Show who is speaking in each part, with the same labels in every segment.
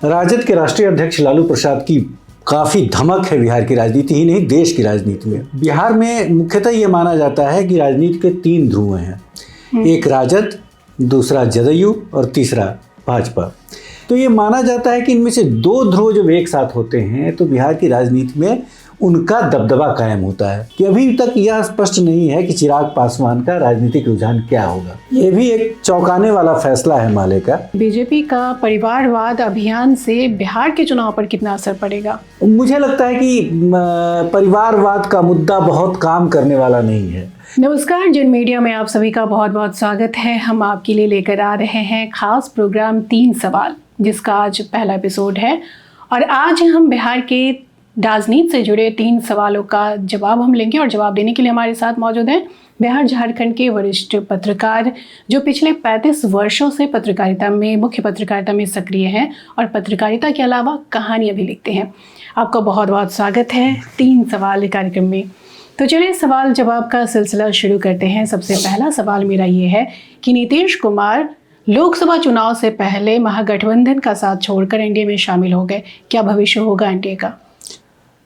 Speaker 1: राजद के राष्ट्रीय अध्यक्ष लालू प्रसाद की काफ़ी धमक है बिहार की राजनीति ही नहीं देश की राजनीति में। बिहार में मुख्यतः ये माना जाता है कि राजनीति के तीन ध्रुव हैं, एक राजद, दूसरा जदयू और तीसरा भाजपा। तो ये माना जाता है कि इनमें से दो ध्रुव जब एक साथ होते हैं तो बिहार की राजनीति में उनका दबदबा कायम होता है। कि अभी तक यह स्पष्ट नहीं है कि चिराग पासवान का राजनीतिक रुझान क्या होगा। ये भी एक चौंकाने वाला फैसला है माले का।
Speaker 2: बीजेपी का परिवारवाद अभियान से बिहार के चुनाव पर कितना असर पड़ेगा?
Speaker 1: मुझे लगता है कि परिवारवाद का मुद्दा बहुत काम करने वाला नहीं है।
Speaker 2: नमस्कार, जिन मीडिया में आप सभी का बहुत बहुत स्वागत है। हम आपके लिए लेकर आ रहे हैं खास प्रोग्राम 3 सवाल, जिसका आज पहला एपिसोड है। और आज हम बिहार के राजनीति से जुड़े 3 सवालों का जवाब हम लेंगे। और जवाब देने के लिए हमारे साथ मौजूद हैं बिहार झारखंड के वरिष्ठ पत्रकार, जो पिछले 35 वर्षों से मुख्य पत्रकारिता में सक्रिय हैं और पत्रकारिता के अलावा कहानियाँ भी लिखते हैं। आपका बहुत बहुत स्वागत है 3 सवाल कार्यक्रम में। तो चलिए सवाल जवाब का सिलसिला शुरू करते हैं। सबसे पहला सवाल मेरा ये है कि नीतीश कुमार लोकसभा चुनाव से पहले महागठबंधन का साथ छोड़कर एनडीए में शामिल हो गए। क्या भविष्य होगा एनडीए का?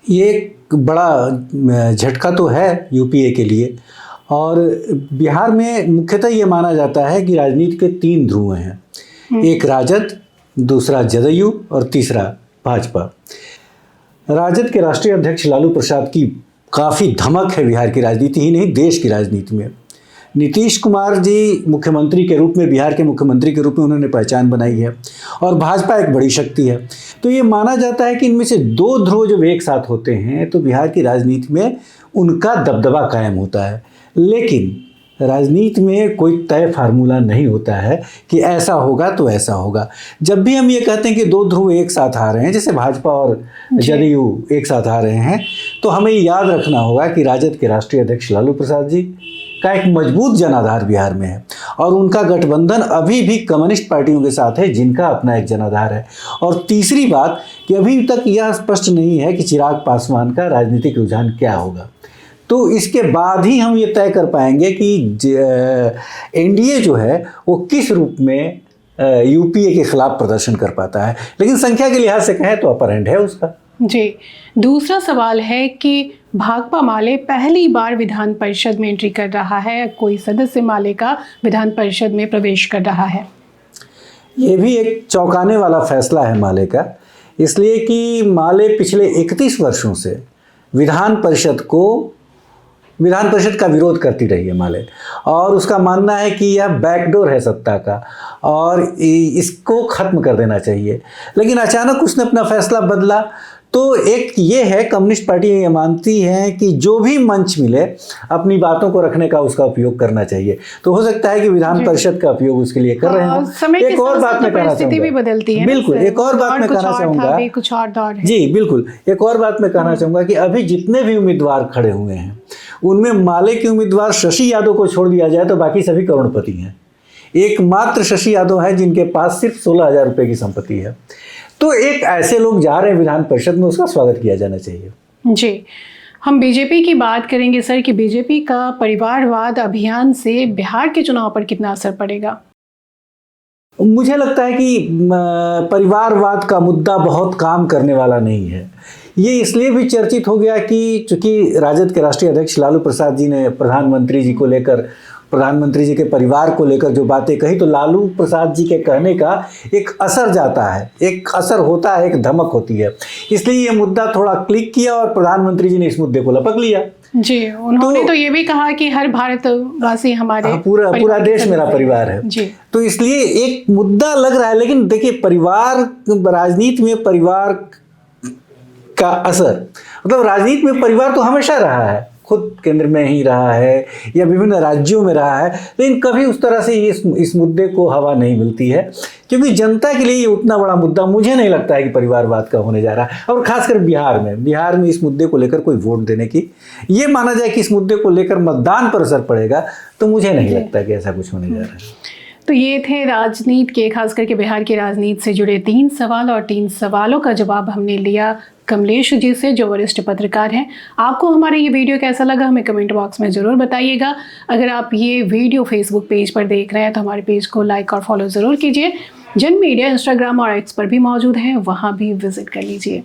Speaker 2: ये
Speaker 1: एक बड़ा झटका तो है यूपीए के लिए। और बिहार में मुख्यतः ये माना जाता है कि राजनीति के 3 ध्रुव हैं, एक राजद, दूसरा जदयू और तीसरा भाजपा। राजद के राष्ट्रीय अध्यक्ष लालू प्रसाद की काफ़ी धमक है बिहार की राजनीति ही नहीं देश की राजनीति में। नीतीश कुमार जी मुख्यमंत्री के रूप में, बिहार के मुख्यमंत्री के रूप में उन्होंने पहचान बनाई है और भाजपा एक बड़ी शक्ति है। तो ये माना जाता है कि इनमें से दो ध्रुव जब एक साथ होते हैं तो बिहार की राजनीति में उनका दबदबा कायम होता है। लेकिन राजनीति में कोई तय फार्मूला नहीं होता है कि ऐसा होगा तो ऐसा होगा। जब भी हम ये कहते हैं कि दो ध्रुव एक साथ आ रहे हैं, जैसे भाजपा और जदयू एक साथ आ रहे हैं, तो हमें याद रखना होगा कि राजद के राष्ट्रीय अध्यक्ष लालू प्रसाद जी का एक मजबूत जनाधार बिहार में है और उनका गठबंधन अभी भी कम्युनिस्ट पार्टियों के साथ है जिनका अपना एक जनाधार है। और तीसरी बात कि अभी तक यह स्पष्ट नहीं है कि चिराग पासवान का राजनीतिक रुझान क्या होगा। तो इसके बाद ही हम ये तय कर पाएंगे कि एनडीए जो है वो किस रूप में यूपीए के खिलाफ प्रदर्शन कर पाता है। लेकिन संख्या के लिहाज से कहें तो अपर हैंड है उसका।
Speaker 2: जी, दूसरा सवाल है कि भाकपा माले पहली बार विधान परिषद में एंट्री कर रहा है। कोई सदस्य माले का विधान परिषद में प्रवेश कर रहा है।
Speaker 1: ये भी एक चौंकाने वाला फैसला है माले का, इसलिए कि माले पिछले 31 वर्षों से विधान परिषद का विरोध करती रही है माले। और उसका मानना है कि यह बैकडोर है सत्ता का और इसको ख़त्म कर देना चाहिए। लेकिन अचानक उसने अपना फैसला बदला। तो एक ये है, कम्युनिस्ट पार्टी ये मानती है कि जो भी मंच मिले अपनी बातों को रखने का उसका उपयोग करना चाहिए। तो हो सकता है कि विधान परिषद का उपयोग उसके लिए कर रहे हो।
Speaker 2: एक और बात मैं कहना चाहूँगा,
Speaker 1: बिल्कुल एक और बात मैं कहना चाहूँगा जी बिल्कुल एक और बात मैं कहना चाहूँगा कि अभी जितने भी उम्मीदवार खड़े हुए हैं उनमें माले के उम्मीदवार शशि यादव को छोड़ दिया जाए तो बाकी सभी करोड़पति हैं। एकमात्र शशि यादव है जिनके पास सिर्फ 16,000 रुपये की संपत्ति है। तो एक ऐसे लोग जा रहे हैं विधान परिषद में, उसका स्वागत किया जाना चाहिए।
Speaker 2: जी, हम बीजेपी की बात करेंगे सर कि बीजेपी का परिवारवाद अभियान से बिहार के चुनाव पर कितना असर पड़ेगा?
Speaker 1: मुझे लगता है कि परिवारवाद का मुद्दा बहुत काम करने वाला नहीं है। ये इसलिए भी चर्चित हो गया कि चूंकि राजद के राष्ट्रीय अध्यक्ष लालू प्रसाद जी ने प्रधानमंत्री जी के परिवार को लेकर जो बातें कही, तो लालू प्रसाद जी के कहने का एक असर जाता है, एक असर होता है, एक धमक होती है। इसलिए ये मुद्दा थोड़ा क्लिक किया और प्रधानमंत्री जी ने इस मुद्दे को लपक लिया।
Speaker 2: जी, उन्होंने तो ये भी कहा कि हर भारतवासी हमारे
Speaker 1: पूरा देश मेरा परिवार है जी। तो इसलिए एक मुद्दा लग रहा है। लेकिन देखिए, राजनीति में परिवार का असर, मतलब राजनीति में परिवार तो हमेशा रहा है, खुद केंद्र में ही रहा है या विभिन्न राज्यों में रहा है, लेकिन कभी उस तरह से इस मुद्दे को हवा नहीं मिलती है, क्योंकि जनता के लिए ये उतना बड़ा मुद्दा मुझे नहीं लगता है कि परिवारवाद का होने जा रहा है। और खासकर बिहार में इस मुद्दे को लेकर कोई वोट देने की, ये माना जाए कि इस मुद्दे को लेकर मतदान पर असर पड़ेगा, तो मुझे नहीं लगता कि ऐसा कुछ होने जा रहा है।
Speaker 2: तो ये थे राजनीति के, खास करके बिहार की राजनीति से जुड़े 3 सवाल, और 3 सवालों का जवाब हमने लिया कमलेश जी से, जो वरिष्ठ पत्रकार हैं। आपको हमारा ये वीडियो कैसा लगा हमें कमेंट बॉक्स में ज़रूर बताइएगा। अगर आप ये वीडियो फेसबुक पेज पर देख रहे हैं तो हमारे पेज को लाइक और फॉलो ज़रूर कीजिए। जन मीडिया इंस्टाग्राम और एक्स पर भी मौजूद है, वहाँ भी विजिट कर लीजिए।